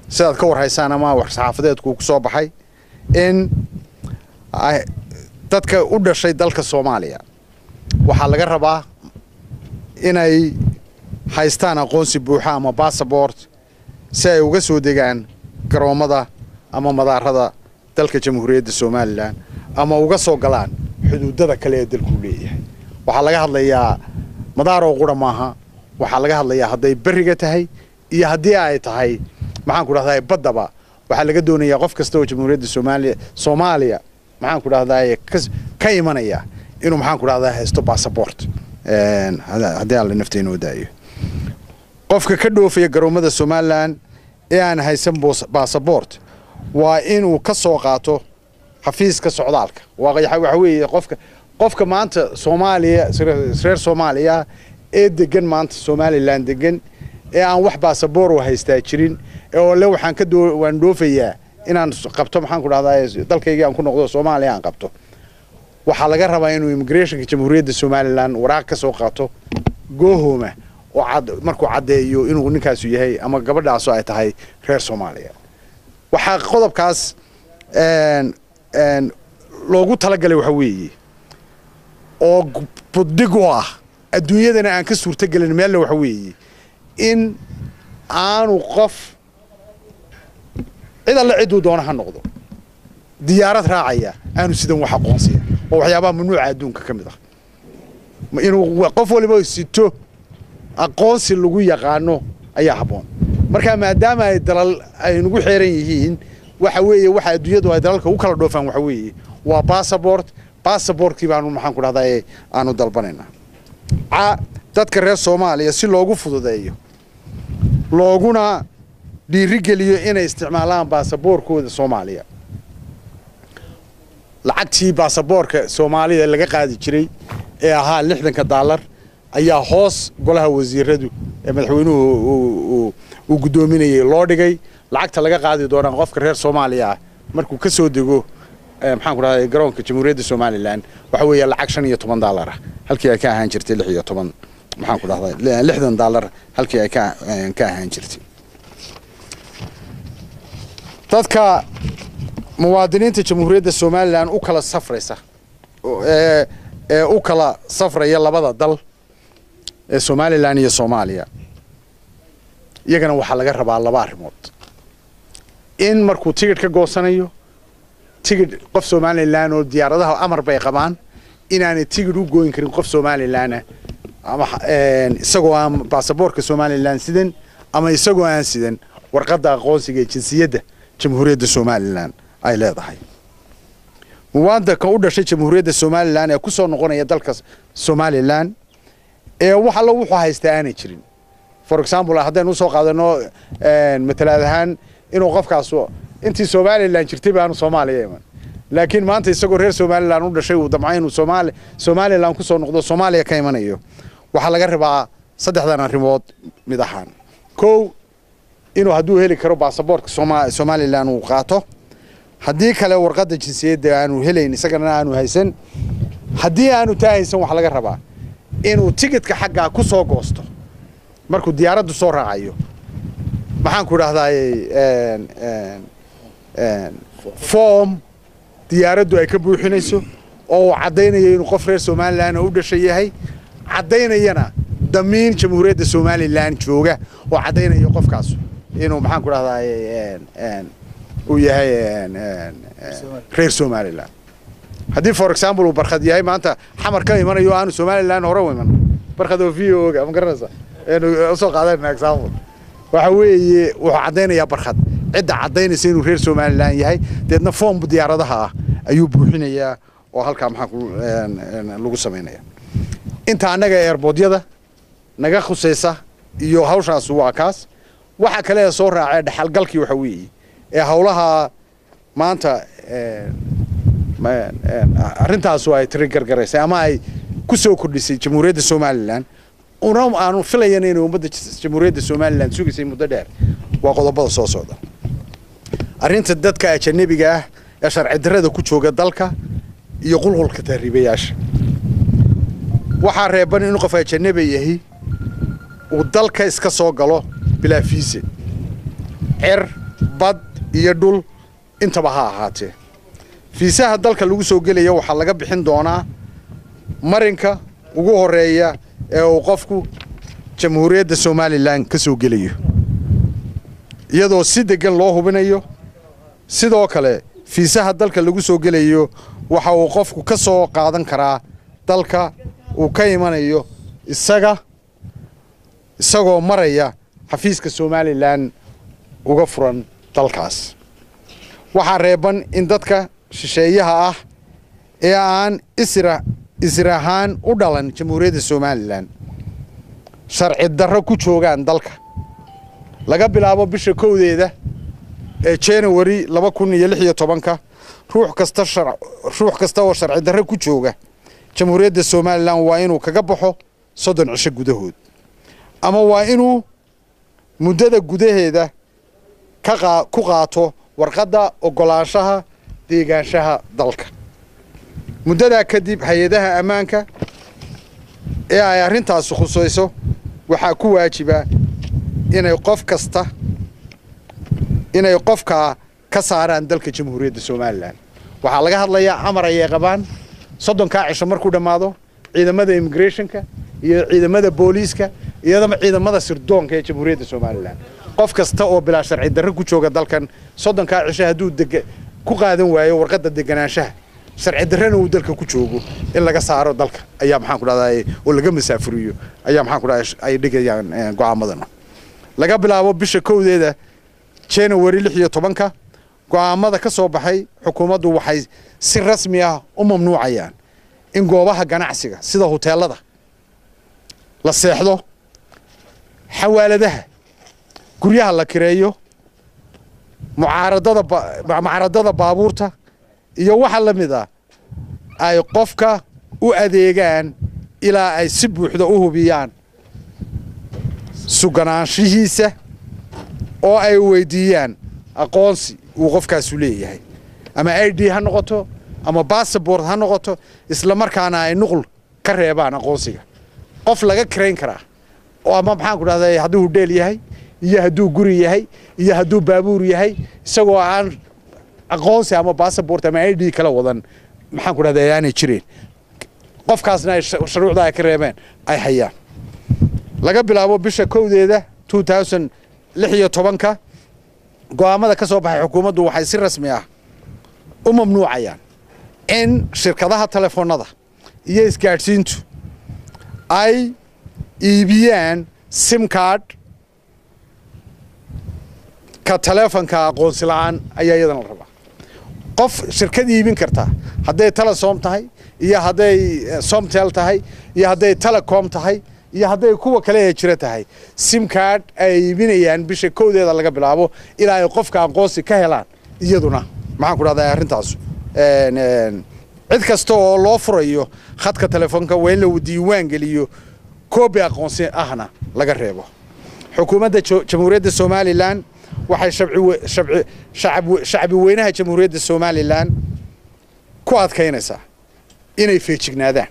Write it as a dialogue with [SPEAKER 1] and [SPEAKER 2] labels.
[SPEAKER 1] sidaad ka warhaysaan ama wax saxaafadeedku ku soo baxay in dadka u dhashay dalka Soomaaliya waxa laga rabaa inay haystaan aqoonsi buuxa ama passport si ay uga soo degaan garoomada ama madaarada dalka Jamhuuriyadda Soomaaliland ama uga soo galaan xuduudada kale ee dalku leeyahay waxa laga hadlayaa madaaro qura maaha waxa laga hadlayaa haday bariga tahay iyo hadii ay tahay maxaan ku dhahdaa badaba waxa laga doonayaa qof kasta oo Jamhuuriyadda Soomaaliya maxaan ku dhahdaa ka imanaya inuu maxaan ku dhahdaa haysto passport hadii aan la nafteena wadaayo qofka ka dhoofaya garoomada Soomaaliland ee aan haysan passport waa inuu ka soo qaato xafiiska socdaalka waxa weeye qofka maanta Soomaaliya reer Soomaaliya ee degan maanta Somaliland degan ee aan wax passport u haystaa jirin oo le waxaan ka waan dhoofayaa inaan qabto maxaan ku dhahdaa dalkayga aan ku noqdo Soomaaliya aan qabto waxa laga rabaa inuu immigration Jamhuuriyadda Somaliland waraaq ka soo qaato goohoma oo markuu cadeeyo inuu ninkaas yahay ama gabadhaas ay tahay reer Soomaaliya waxa qodobkaas loogu talagalay waxa weeye oo buddigu ah adduunyadana aan ka suurtagelin meel waxa weeye in aanu qof cid alla ciduu doona ha noqdo diyaarad raacaya aanu sidan wax aqoonsiya oo waxyaabaha mamnuuca adduunka ka mid ah inuu qof waliba sito aqoonsi lagu yaqaano ayaa haboon marka maadaama ay dalal ay nagu xeeran yihiin waxa weeye waxa adduunyadu ay dalalka u kala dhoofaan waxa weeye waa passportkii baanu maxaan ku dhahdaa aanu dalbanayna dadka reer Soomaaliya si loogu fududeeyo looguna dhiirigeliyo inay isticmaalaan passportkooda Soomaaliya lacagtii passportka Soomaaliya laga qaadi jiray ee ahaa $60 ayaa hoos golaha wasiiradu ee madaxweynuhu uu gudoominayay loo dhigay lacagta laga qaadi doona qofka reer Soomaaliya markuu ka soo dego maxaan ku raadayay garoonka Jamhuuriyadda Somaliland waxa weeye lacag $15 halkii ay ka ahaan jirtay 16 maxaan ku dhahdaa $60 halkii ay ka ahaan jirtay dadka muwaadiniinta Jamhuuriyadda Somaliland u kala safraysa u kala safraya labada dal ee Somaliland iyo Soomaaliya iyagana waxa laga rabaa laba arrimood in markuu tigidh ka goosanayo tigidh qof Somaliland oo diyaaradaha amar bay qabaan inaanay tigidh u gooyin karin qof Somaliland ama isagoo aan passportka Somaliland sidan ama isagoo aan sidan warqadda aqoonsiga jinsiyadda Jamhuuriyadda Somaliland ay leedahay muwaadinka u dhashay Jamhuuriyadda Somaliland ee ku soo noqonaya dalka Somaliland ee waxa la wuxuu haystaa aanay jirin for example haddaan u soo qaadano matalaad ahaan inuu qofkaas intii Somaliland jirtay baanu Soomaaliya iman laakiin maanta isagoo reer Somaliland u dhashay uu damcay inuu Somaliland ku soo noqdo Soomaaliya ka imanayo waxa laga rabaa saddexdan arrimood mid ahaan koow inuu hadduu heli karo passportka Somaliland uu qaato haddii kale warqadda jinsiyadda aanu helayn isagana aanu haysan haddii aanu taahaysan waxa laga rabaa inuu tigidhka xagga ku soo goosto markuu diyaaraddu soo raacayo maxaan ku dhahdaa form diyaaraddu ay ka buuxinayso oo cadeynayo inuu qof reer Somaliland u dhashay yahay cadeynayana damiin Jamhuuriyadda Somaliland jooga oo cadeynayo qofkaas inuu maxaan ku dhahdaa uu yahay reer Somaliland haddii for example uu barkhad yahay maanta xamar ka imanayo aanu Somaliland hore u iman barkhad oo VO ga ma garanaysa inuu soo qaadana example waxa weeye wuxuu cadeynayaa barkhad cidda cadeynaysa inuu reer Somaliland yahay deedna form diyaaradaha ayuu buuxinayaa oo halka maxaan lagu sameeyaa inta anaga airportyada naga khusaysa iyo hawshaas waa kaas waxa kale soo raacay dhaxalgalkii waxa weeye ee hawlaha maanta arrintaas ay trigger gareysay ama ay ku soo kordhisay Jamhuuriyadda Somaliland aanu filayeen inuu ummadda Jamhuuriyadda Somaliland sugisay muddo dheer waa qodobada soo socda arrinta dadka ajnabiga ah ee sharci darrada ku jooga dalka iyo qulqulka tahriibayaasha waxa reeban in qof ajnabi yahay uu dalka iska soo galo bilaa fiise bad iyo dhul intaba ha ahaatee fiisaha dalka lagu soo gelaya waxaa laga bixin doonaa marinka ugu horeeya ee uu qofku jamhuuriyadda Somaliland ka soo gelayo iyadoo si degan loo hubinayo sidoo kale fiisaha dalka lagu soo gelayo waxa uu qofku ka soo qaadan karaa dalka uu ka imanayo isagoo maraya xafiiska Somaliland uga furan dalkaas waxa reeban in dadka shisheeyaha ah ee aan israahan u dhalan jamhuuriyadda Somaliland sharci darro ku joogaan dalka laga bilaabo bisha 1 ee January 2016 ruux kasta oo sharci darro ku jooga jamhuuriyadda Somaliland waa inuu kaga baxo 30 cisho gudahood ama waa inuu muddada gudaheeda ku qaato warqadda ogolaanshaha deegaanshaha dalka muddada kadib hay'adaha ammaanka ee ay arrintaas khusayso waxa ku waajiba inay qofka ka saaraan dalka jamhuuriyadda Somaliland waxa laga hadlayaa amar ay qabaan 30 cisho markuu dhamaado ciidamada immigrationka iyo ciidamada booliiska iyo ciidamada sirdoonka ee jamhuuriyadda Somaliland qof kasta oo bilaa sharci darro ku jooga dalkan 30 cisho haduu ku qaadan waayo warqadda deganaanshaha sharci darrana uu dalka ku joogo in laga saaro dalka ayaa maxaan ku dhahday oo laga masaafuriyo ayaa maxaan ku dhahday ay dhigayaan go'aamadana laga bilaabo bisha 1 January 16 go'aamada ka soo baxay xukuumaddu waxay si rasmi ah u mamnuucayaan in goobaha ganacsiga sida hoteelada la seexdo xawaaladaha guryaha la kireeyo mucaaradada baabuurta iyo waxa la mid ah ay qofka u adeegaan ilaa ay si buuxda u hubiyaan suganaanshihiisa oo ay weydiiyaan aqoonsi uu qofkaas u leeyahay ama ID ha noqoto ama passport ha noqoto isla markaana ay nuqul ka reebaan aqoonsiga qof laga kireyn karaa oo ama maxaan ku dhahday hadduu hudheel yahay iyo hadduu guri yahay iyo hadduu baabuur yahay isagoo aan aqoonsi ama passport ama ID kala wadan maxaan ku dhahday aanay jireen qofkaasna ay shuruucda ay ka reebeen ay hayaan laga bilaabo bisha 1 2016 go'aamada ka soo baxay xukuumaddu waxay si rasmi ah u mamnuucayaan in shirkadaha telefoonada iyo isgaarsiintu ay iibiyaan sim card ka telefoonka aqoonsi la'aan ayaa iyadana la rabaa qof shirkad iibin karta hadday Telesom tahay iyo hadday Somtel tahay iyo hadday Telecom tahay iyo hadday kuwa kale ee jira tahay sim card ay iibinayaan bisha 1 laga bilaabo ilaa ay qofka aqoonsi ka helaan iyaduna maxaan ku dhahdaa arrintaas cid kasta oo loo furayo khadka telefoonka waa in la diiwaan geliyo koobi aqoonsi ahna laga reebo xukuumadda jamhuuriyadda Somaliland waxay shacbi weynaha jamhuuriyadda Somaliland ku adkaynaysaa inay feejignaadaan